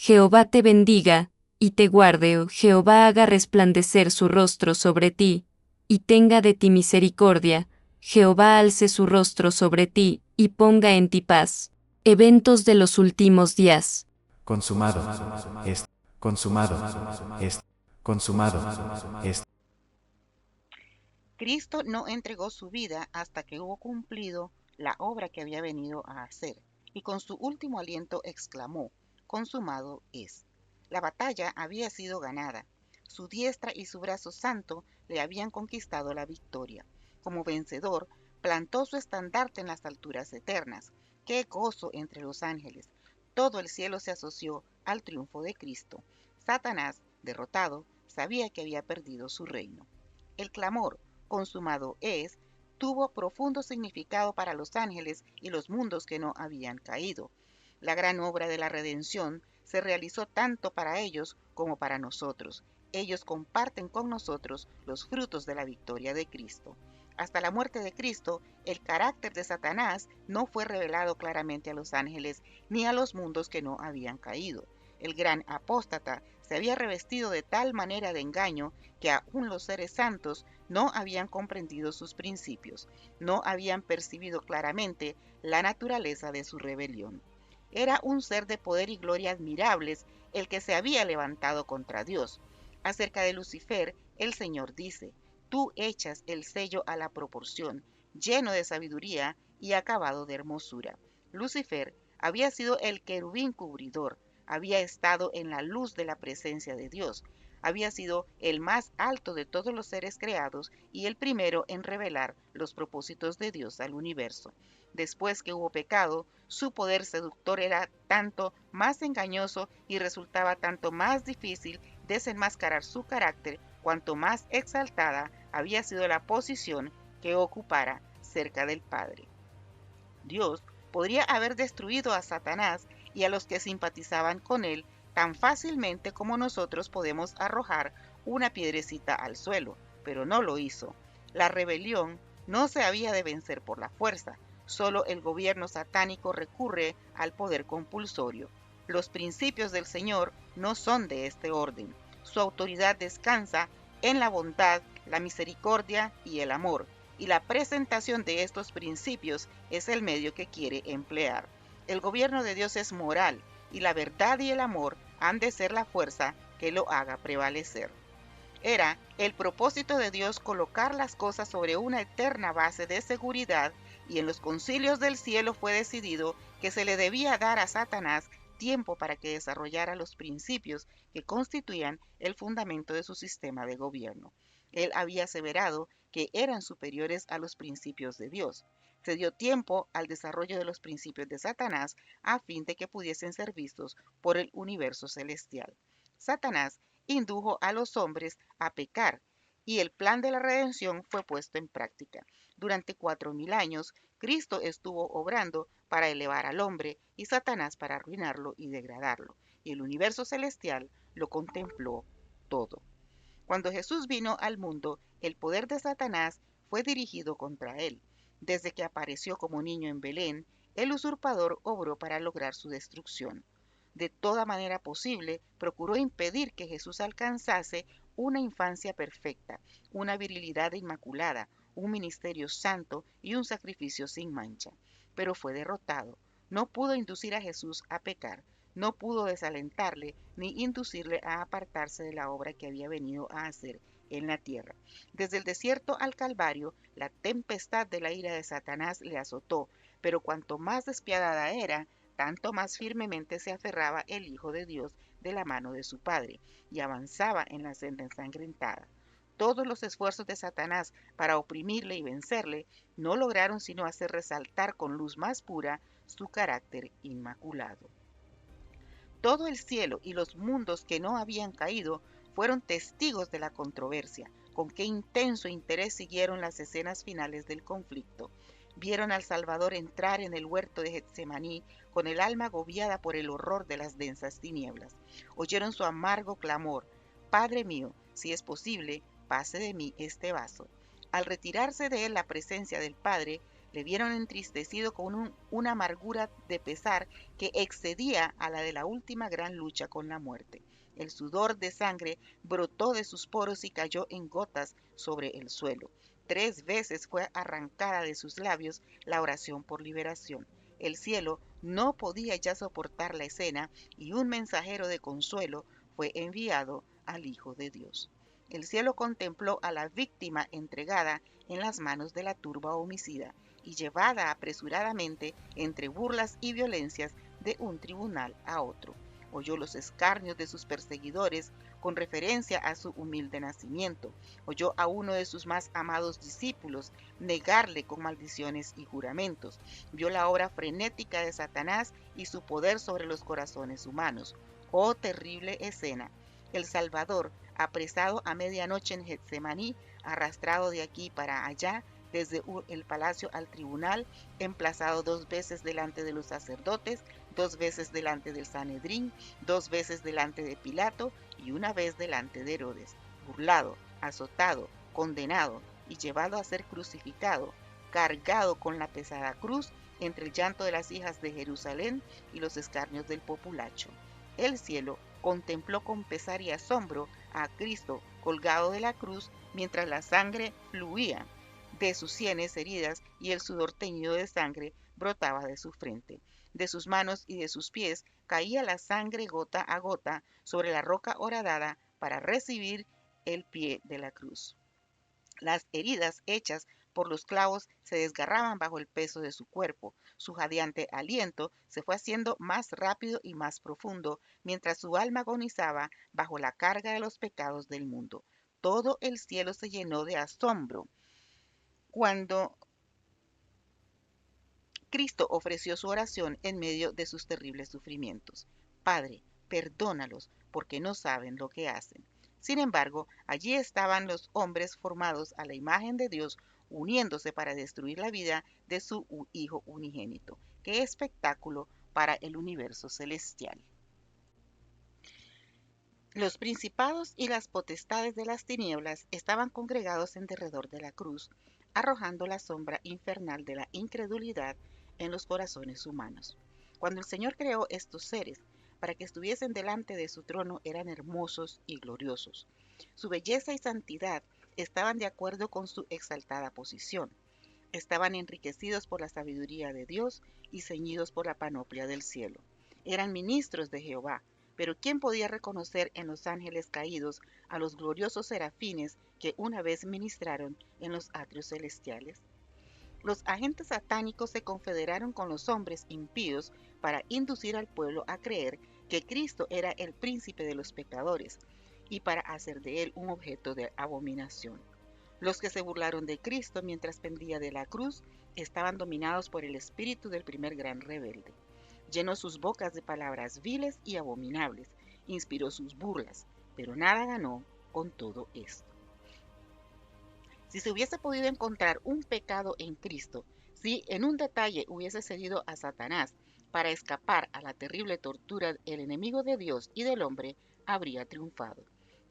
Jehová te bendiga, y te guarde, Jehová haga resplandecer su rostro sobre ti, y tenga de ti misericordia, Jehová alce su rostro sobre ti, y ponga en ti paz. Eventos de los últimos días. Consumado es, consumado es, consumado es. Cristo no entregó su vida hasta que hubo cumplido la obra que había venido a hacer, y con su último aliento exclamó, consumado es. La batalla había sido ganada. Su diestra y su brazo santo le habían conquistado la victoria. Como vencedor, plantó su estandarte en las alturas eternas. ¡Qué gozo entre los ángeles! Todo el cielo se asoció al triunfo de Cristo. Satanás, derrotado, sabía que había perdido su reino. El clamor, consumado es, tuvo profundo significado para los ángeles y los mundos que no habían caído. La gran obra de la redención se realizó tanto para ellos como para nosotros. Ellos comparten con nosotros los frutos de la victoria de Cristo. Hasta la muerte de Cristo, el carácter de Satanás no fue revelado claramente a los ángeles ni a los mundos que no habían caído. El gran apóstata se había revestido de tal manera de engaño que aún los seres santos no habían comprendido sus principios, no habían percibido claramente la naturaleza de su rebelión. Era un ser de poder y gloria admirables el que se había levantado contra Dios. Acerca de Lucifer, el Señor dice, tú echas el sello a la proporción, lleno de sabiduría y acabado de hermosura. Lucifer había sido el querubín cubridor, había estado en la luz de la presencia de Dios, había sido el más alto de todos los seres creados y el primero en revelar los propósitos de Dios al universo. Después que hubo pecado, su poder seductor era tanto más engañoso y resultaba tanto más difícil desenmascarar su carácter cuanto más exaltada había sido la posición que ocupara cerca del Padre. Dios podría haber destruido a Satanás y a los que simpatizaban con él tan fácilmente como nosotros podemos arrojar una piedrecita al suelo, pero no lo hizo. La rebelión no se había de vencer por la fuerza, solo el gobierno satánico recurre al poder compulsorio. Los principios del Señor no son de este orden. Su autoridad descansa en la bondad, la misericordia y el amor, y la presentación de estos principios es el medio que quiere emplear. El gobierno de Dios es moral y la verdad y el amor han de ser la fuerza que lo haga prevalecer. Era el propósito de Dios colocar las cosas sobre una eterna base de seguridad y en los concilios del cielo fue decidido que se le debía dar a Satanás tiempo para que desarrollara los principios que constituían el fundamento de su sistema de gobierno. Él había aseverado que eran superiores a los principios de Dios. Se dio tiempo al desarrollo de los principios de Satanás a fin de que pudiesen ser vistos por el universo celestial. Satanás indujo a los hombres a pecar y el plan de la redención fue puesto en práctica. Durante 4000 años, Cristo estuvo obrando para elevar al hombre y Satanás para arruinarlo y degradarlo, y el universo celestial lo contempló todo. Cuando Jesús vino al mundo, el poder de Satanás fue dirigido contra él. Desde que apareció como niño en Belén, el usurpador obró para lograr su destrucción. De toda manera posible, procuró impedir que Jesús alcanzase una infancia perfecta, una virilidad inmaculada, un ministerio santo y un sacrificio sin mancha. Pero fue derrotado. No pudo inducir a Jesús a pecar, no pudo desalentarle ni inducirle a apartarse de la obra que había venido a hacer en la tierra. Desde el desierto al Calvario, la tempestad de la ira de Satanás le azotó, pero cuanto más despiadada era, tanto más firmemente se aferraba el Hijo de Dios de la mano de su Padre, y avanzaba en la senda ensangrentada. Todos los esfuerzos de Satanás para oprimirle y vencerle no lograron sino hacer resaltar con luz más pura su carácter inmaculado. Todo el cielo y los mundos que no habían caído fueron testigos de la controversia. Con qué intenso interés siguieron las escenas finales del conflicto. Vieron al Salvador entrar en el huerto de Getsemaní con el alma agobiada por el horror de las densas tinieblas. Oyeron su amargo clamor: Padre mío, si es posible, pase de mí este vaso. Al retirarse de él la presencia del Padre, Le vieron entristecido con una amargura de pesar que excedía a la de la última gran lucha con la muerte. El sudor de sangre brotó de sus poros y cayó en gotas sobre el suelo. 3 veces fue arrancada de sus labios la oración por liberación. El cielo no podía ya soportar la escena y un mensajero de consuelo fue enviado al Hijo de Dios. El cielo contempló a la víctima entregada en las manos de la turba homicida y llevada apresuradamente entre burlas y violencias de un tribunal a otro. Oyó los escarnios de sus perseguidores con referencia a su humilde nacimiento. Oyó a uno de sus más amados discípulos negarle con maldiciones y juramentos. Vio la obra frenética de Satanás y su poder sobre los corazones humanos. Oh terrible escena. El Salvador, apresado a medianoche en Getsemaní, arrastrado de aquí para allá, desde el palacio al tribunal, emplazado 2 veces delante de los sacerdotes, 2 veces delante del Sanedrín, 2 veces delante de Pilato y 1 vez delante de Herodes, burlado, azotado, condenado y llevado a ser crucificado, cargado con la pesada cruz entre el llanto de las hijas de Jerusalén y los escarnios del populacho. El cielo contempló con pesar y asombro a Cristo colgado de la cruz mientras la sangre fluía de sus sienes heridas y el sudor teñido de sangre brotaba de su frente. De sus manos y de sus pies caía la sangre gota a gota sobre la roca horadada para recibir el pie de la cruz. Las heridas hechas por los clavos se desgarraban bajo el peso de su cuerpo. Su jadeante aliento se fue haciendo más rápido y más profundo, mientras su alma agonizaba bajo la carga de los pecados del mundo. Todo el cielo se llenó de asombro cuando Cristo ofreció su oración en medio de sus terribles sufrimientos. Padre, perdónalos, porque no saben lo que hacen. Sin embargo, allí estaban los hombres formados a la imagen de Dios, uniéndose para destruir la vida de su Hijo unigénito. ¡Qué espectáculo para el universo celestial! Los principados y las potestades de las tinieblas estaban congregados en derredor de la cruz, arrojando la sombra infernal de la incredulidad en los corazones humanos. Cuando el Señor creó estos seres para que estuviesen delante de su trono, eran hermosos y gloriosos. Su belleza y santidad estaban de acuerdo con su exaltada posición. Estaban enriquecidos por la sabiduría de Dios y ceñidos por la panoplia del cielo. Eran ministros de Jehová, pero ¿quién podía reconocer en los ángeles caídos a los gloriosos serafines que una vez ministraron en los atrios celestiales? Los agentes satánicos se confederaron con los hombres impíos para inducir al pueblo a creer que Cristo era el príncipe de los pecadores y para hacer de él un objeto de abominación. Los que se burlaron de Cristo mientras pendía de la cruz estaban dominados por el espíritu del primer gran rebelde. Llenó sus bocas de palabras viles y abominables, inspiró sus burlas, pero nada ganó con todo esto. Si se hubiese podido encontrar un pecado en Cristo, si en un detalle hubiese cedido a Satanás para escapar a la terrible tortura, el enemigo de Dios y del hombre habría triunfado.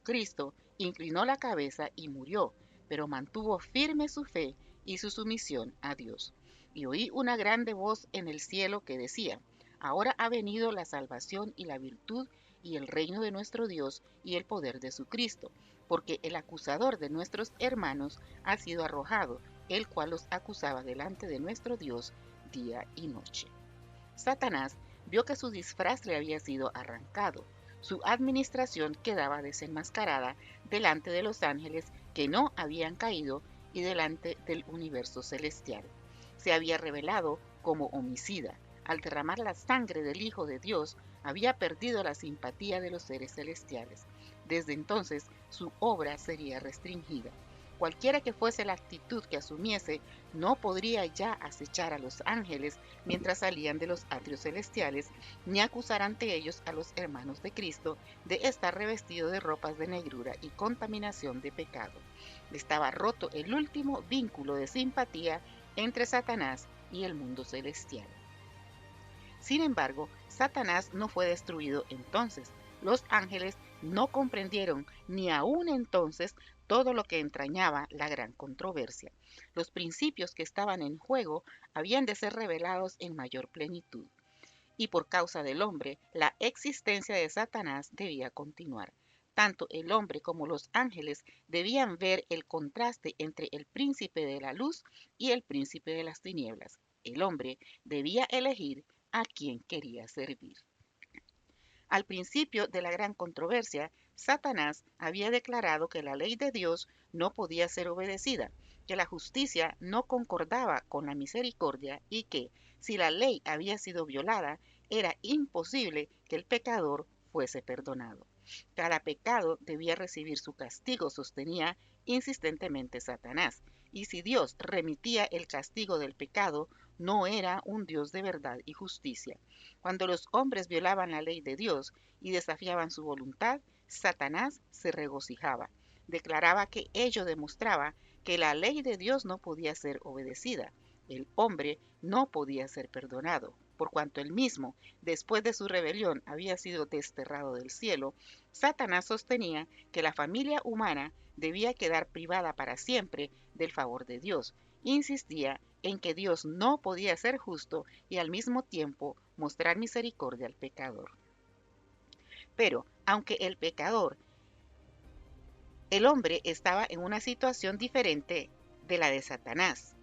Cristo inclinó la cabeza y murió, pero mantuvo firme su fe y su sumisión a Dios. Y oí una grande voz en el cielo que decía: ahora ha venido la salvación y la virtud y el reino de nuestro Dios y el poder de su Cristo, porque el acusador de nuestros hermanos ha sido arrojado, el cual los acusaba delante de nuestro Dios día y noche. Satanás vio que su disfraz le había sido arrancado. Su administración quedaba desenmascarada delante de los ángeles que no habían caído y delante del universo celestial. Se había revelado como homicida. Al derramar la sangre del Hijo de Dios, había perdido la simpatía de los seres celestiales. Desde entonces, su obra sería restringida. Cualquiera que fuese la actitud que asumiese, no podría ya acechar a los ángeles mientras salían de los atrios celestiales, ni acusar ante ellos a los hermanos de Cristo de estar revestido de ropas de negrura y contaminación de pecado. Estaba roto el último vínculo de simpatía entre Satanás y el mundo celestial. Sin embargo, Satanás no fue destruido entonces. Los ángeles no comprendieron ni aún entonces todo lo que entrañaba la gran controversia. Los principios que estaban en juego habían de ser revelados en mayor plenitud. Y por causa del hombre, la existencia de Satanás debía continuar. Tanto el hombre como los ángeles debían ver el contraste entre el príncipe de la luz y el príncipe de las tinieblas. El hombre debía elegir a quien quería servir. Al principio de la gran controversia, Satanás había declarado que la ley de Dios no podía ser obedecida, que la justicia no concordaba con la misericordia y que, si la ley había sido violada, era imposible que el pecador fuese perdonado. Cada pecado debía recibir su castigo, sostenía insistentemente Satanás, y si Dios remitía el castigo del pecado, no era un Dios de verdad y justicia. Cuando los hombres violaban la ley de Dios y desafiaban su voluntad, Satanás se regocijaba. Declaraba que ello demostraba que la ley de Dios no podía ser obedecida. El hombre no podía ser perdonado, por cuanto él mismo, después de su rebelión, había sido desterrado del cielo. Satanás sostenía que la familia humana debía quedar privada para siempre del favor de Dios. Insistía en que Dios no podía ser justo y al mismo tiempo mostrar misericordia al pecador. Pero, aunque el hombre estaba en una situación diferente de la de Satanás.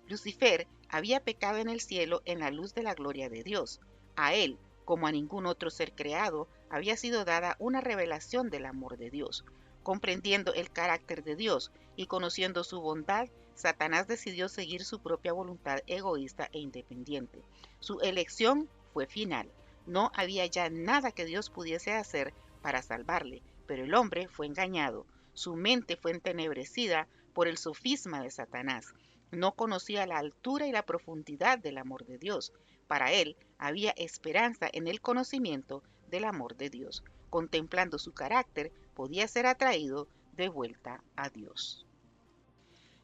Lucifer había pecado en el cielo en la luz de la gloria de Dios. A él, como a ningún otro ser creado, había sido dada una revelación del amor de Dios. Comprendiendo el carácter de Dios y conociendo su bondad, Satanás decidió seguir su propia voluntad egoísta e independiente. Su elección fue final. No había ya nada que Dios pudiese hacer para salvarle, pero el hombre fue engañado. Su mente fue entenebrecida por el sofisma de Satanás. No conocía la altura y la profundidad del amor de Dios. Para él había esperanza en el conocimiento del amor de Dios. Contemplando su carácter, podía ser atraído de vuelta a Dios.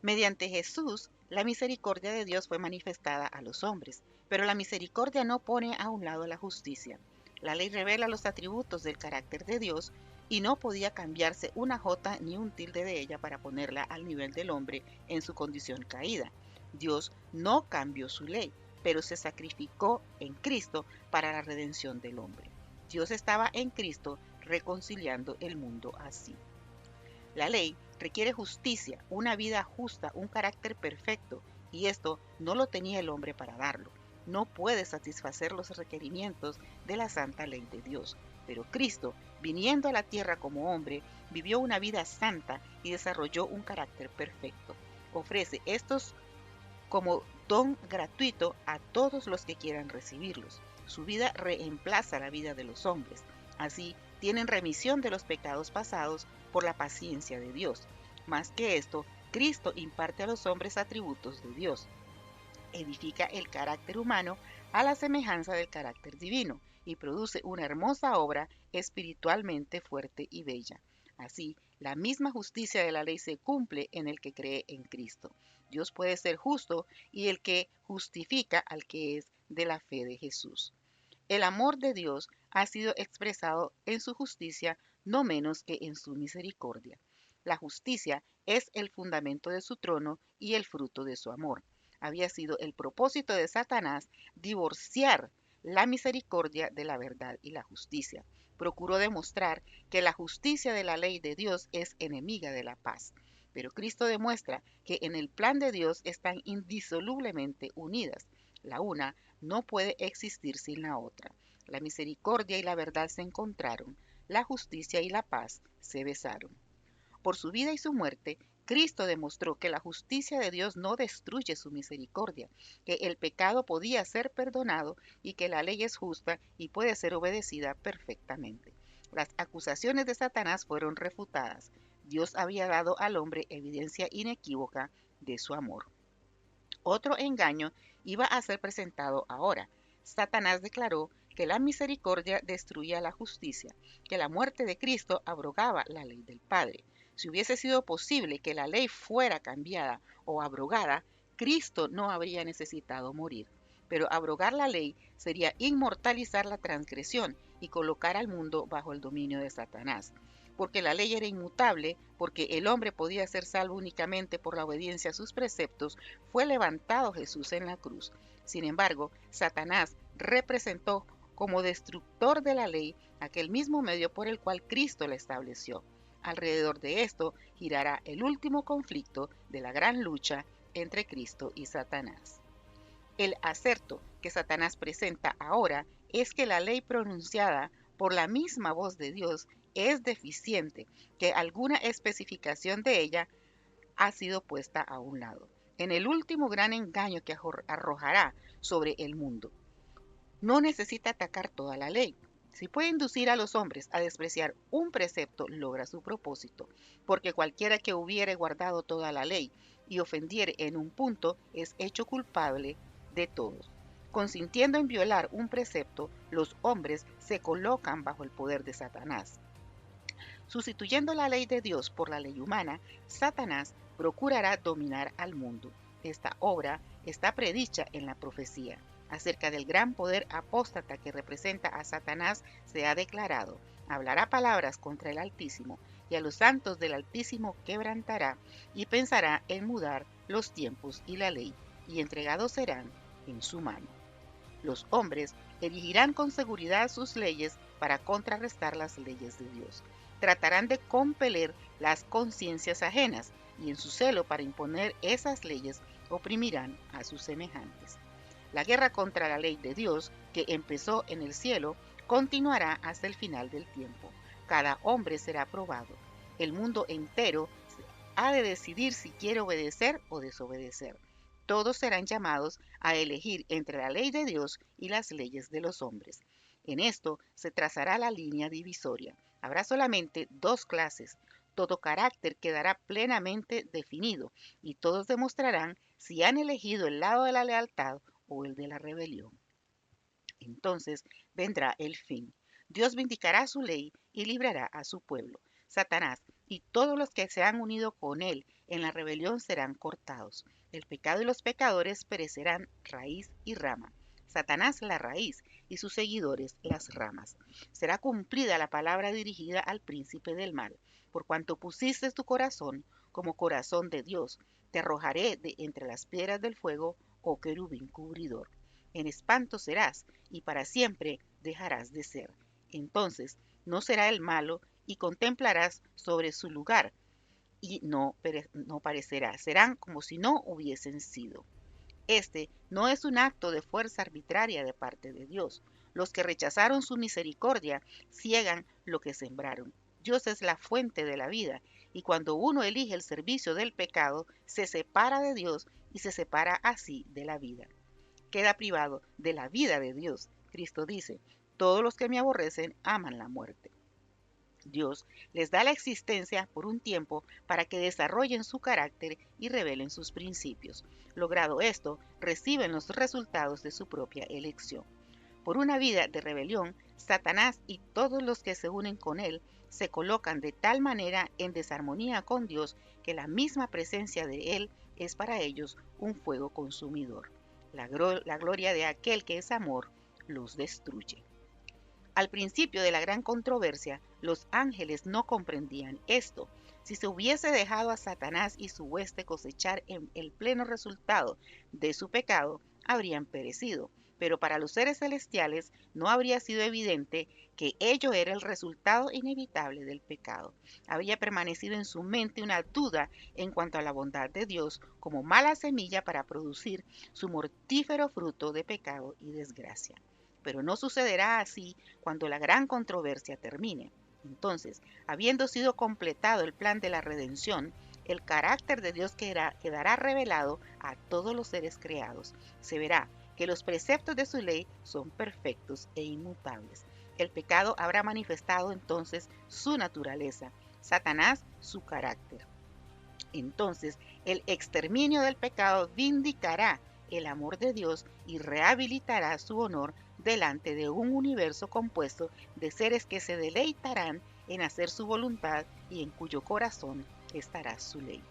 Mediante Jesús, la misericordia de Dios fue manifestada a los hombres, pero la misericordia no pone a un lado la justicia. La ley revela los atributos del carácter de Dios y no podía cambiarse una jota ni un tilde de ella para ponerla al nivel del hombre en su condición caída. Dios no cambió su ley, pero se sacrificó en Cristo para la redención del hombre. Dios estaba en Cristo reconciliando el mundo así. La ley requiere justicia, una vida justa, un carácter perfecto, y esto no lo tenía el hombre para darlo. No puede satisfacer los requerimientos de la santa ley de Dios. Pero Cristo, viniendo a la tierra como hombre, vivió una vida santa y desarrolló un carácter perfecto. Ofrece estos como don gratuito a todos los que quieran recibirlos. Su vida reemplaza la vida de los hombres. Así, tienen remisión de los pecados pasados por la paciencia de Dios. Más que esto, Cristo imparte a los hombres atributos de Dios. Edifica el carácter humano a la semejanza del carácter divino y produce una hermosa obra espiritualmente fuerte y bella. Así, la misma justicia de la ley se cumple en el que cree en Cristo. Dios puede ser justo y el que justifica al que es de la fe de Jesús. El amor de Dios ha sido expresado en su justicia no menos que en su misericordia. La justicia es el fundamento de su trono y el fruto de su amor. Había sido el propósito de Satanás divorciar la misericordia de la verdad y la justicia. Procuró demostrar que la justicia de la ley de Dios es enemiga de la paz. Pero Cristo demuestra que en el plan de Dios están indisolublemente unidas. La una no puede existir sin la otra. La misericordia y la verdad se encontraron, la justicia y la paz se besaron. Por su vida y su muerte, Cristo demostró que la justicia de Dios no destruye su misericordia, que el pecado podía ser perdonado y que la ley es justa y puede ser obedecida perfectamente. Las acusaciones de Satanás fueron refutadas. Dios había dado al hombre evidencia inequívoca de su amor. Otro engaño iba a ser presentado ahora. Satanás declaró que la misericordia destruía la justicia, que la muerte de Cristo abrogaba la ley del Padre. Si hubiese sido posible que la ley fuera cambiada o abrogada, Cristo no habría necesitado morir. Pero abrogar la ley sería inmortalizar la transgresión y colocar al mundo bajo el dominio de Satanás. Porque la ley era inmutable, porque el hombre podía ser salvo únicamente por la obediencia a sus preceptos, fue levantado Jesús en la cruz. Sin embargo, Satanás representó como destructor de la ley aquel mismo medio por el cual Cristo la estableció. Alrededor de esto girará el último conflicto de la gran lucha entre Cristo y Satanás. El acerto que Satanás presenta ahora es que la ley pronunciada por la misma voz de Dios es deficiente, que alguna especificación de ella ha sido puesta a un lado. En el último gran engaño que arrojará sobre el mundo, no necesita atacar toda la ley. Si puede inducir a los hombres a despreciar un precepto, logra su propósito, porque cualquiera que hubiere guardado toda la ley y ofendiere en un punto es hecho culpable de todos. Consintiendo en violar un precepto, los hombres se colocan bajo el poder de Satanás. Sustituyendo la ley de Dios por la ley humana, Satanás procurará dominar al mundo. Esta obra está predicha en la profecía. Acerca del gran poder apóstata que representa a Satanás se ha declarado: hablará palabras contra el Altísimo, y a los santos del Altísimo quebrantará, y pensará en mudar los tiempos y la ley, y entregados serán en su mano. Los hombres erigirán con seguridad sus leyes para contrarrestar las leyes de Dios. Tratarán de compeler las conciencias ajenas, y en su celo para imponer esas leyes oprimirán a sus semejantes. La guerra contra la ley de Dios, que empezó en el cielo, continuará hasta el final del tiempo. Cada hombre será probado. El mundo entero ha de decidir si quiere obedecer o desobedecer. Todos serán llamados a elegir entre la ley de Dios y las leyes de los hombres. En esto se trazará la línea divisoria. Habrá solamente dos clases. Todo carácter quedará plenamente definido, y todos demostrarán si han elegido el lado de la lealtad o el de la rebelión. Entonces vendrá el fin. Dios vindicará su ley y librará a su pueblo. Satanás y todos los que se han unido con él en la rebelión serán cortados. El pecado y los pecadores perecerán raíz y rama. Satanás la raíz y sus seguidores las ramas. Será cumplida la palabra dirigida al príncipe del mal. Por cuanto pusiste tu corazón como corazón de Dios, te arrojaré de entre las piedras del fuego, oh querubín cubridor. En espanto serás, y para siempre dejarás de ser. Entonces no será el malo, y contemplarás sobre su lugar, y no parecerá. Serán como si no hubiesen sido. Este no es un acto de fuerza arbitraria de parte de Dios. Los que rechazaron su misericordia ciegan lo que sembraron. Dios es la fuente de la vida, y cuando uno elige el servicio del pecado, se separa de Dios y se separa así de la vida. Queda privado de la vida de Dios. Cristo dice: todos los que me aborrecen aman la muerte. Dios les da la existencia por un tiempo para que desarrollen su carácter y revelen sus principios. Logrado esto, reciben los resultados de su propia elección. Por una vida de rebelión, Satanás y todos los que se unen con él se colocan de tal manera en desarmonía con Dios que la misma presencia de él es para ellos un fuego consumidor. La gloria de aquel que es amor los destruye. Al principio de la gran controversia, los ángeles no comprendían esto. Si se hubiese dejado a Satanás y su hueste cosechar el pleno resultado de su pecado, habrían perecido. Pero para los seres celestiales no habría sido evidente que ello era el resultado inevitable del pecado. Había permanecido en su mente una duda en cuanto a la bondad de Dios como mala semilla para producir su mortífero fruto de pecado y desgracia. Pero no sucederá así cuando la gran controversia termine. Entonces, habiendo sido completado el plan de la redención, el carácter de Dios quedará revelado a todos los seres creados. Se verá que los preceptos de su ley son perfectos e inmutables. El pecado habrá manifestado entonces su naturaleza, Satanás su carácter. Entonces, el exterminio del pecado vindicará el amor de Dios y rehabilitará su honor delante de un universo compuesto de seres que se deleitarán en hacer su voluntad y en cuyo corazón estará su ley.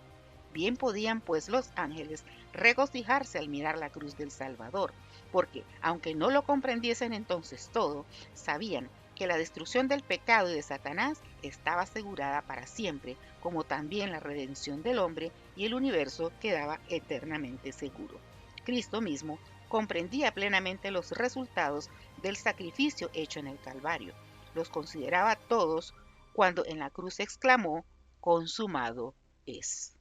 Bien podían pues los ángeles regocijarse al mirar la cruz del Salvador, porque aunque no lo comprendiesen entonces todo, sabían que la destrucción del pecado y de Satanás estaba asegurada para siempre, como también la redención del hombre y el universo quedaba eternamente seguro. Cristo mismo comprendía plenamente los resultados del sacrificio hecho en el Calvario. Los consideraba todos cuando en la cruz exclamó: consumado es.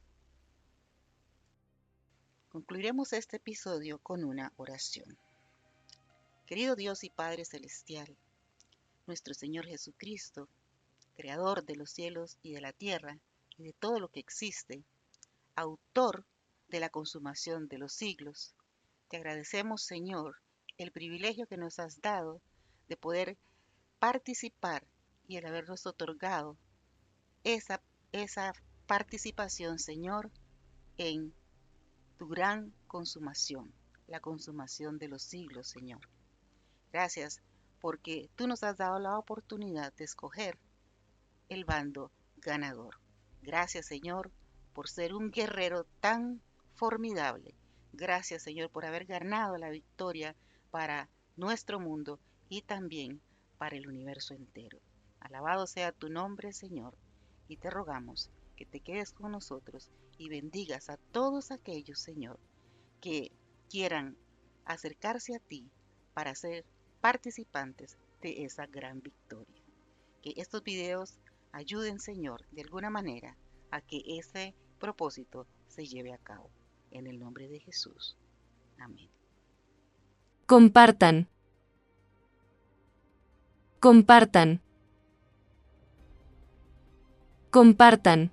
Concluiremos este episodio con una oración. Querido Dios y Padre Celestial, nuestro Señor Jesucristo, Creador de los cielos y de la tierra y de todo lo que existe, autor de la consumación de los siglos, te agradecemos, Señor, el privilegio que nos has dado de poder participar y el habernos otorgado esa participación, Señor, en tu gran consumación, la consumación de los siglos, Señor. Gracias porque tú nos has dado la oportunidad de escoger el bando ganador. Gracias, Señor, por ser un guerrero tan formidable. Gracias, Señor, por haber ganado la victoria para nuestro mundo y también para el universo entero. Alabado sea tu nombre, Señor, y te rogamos que te quedes con nosotros y bendigas a todos aquellos, Señor, que quieran acercarse a ti para ser participantes de esa gran victoria. Que estos videos ayuden, Señor, de alguna manera a que ese propósito se lleve a cabo. En el nombre de Jesús. Amén. Compartan. Compartan. Compartan.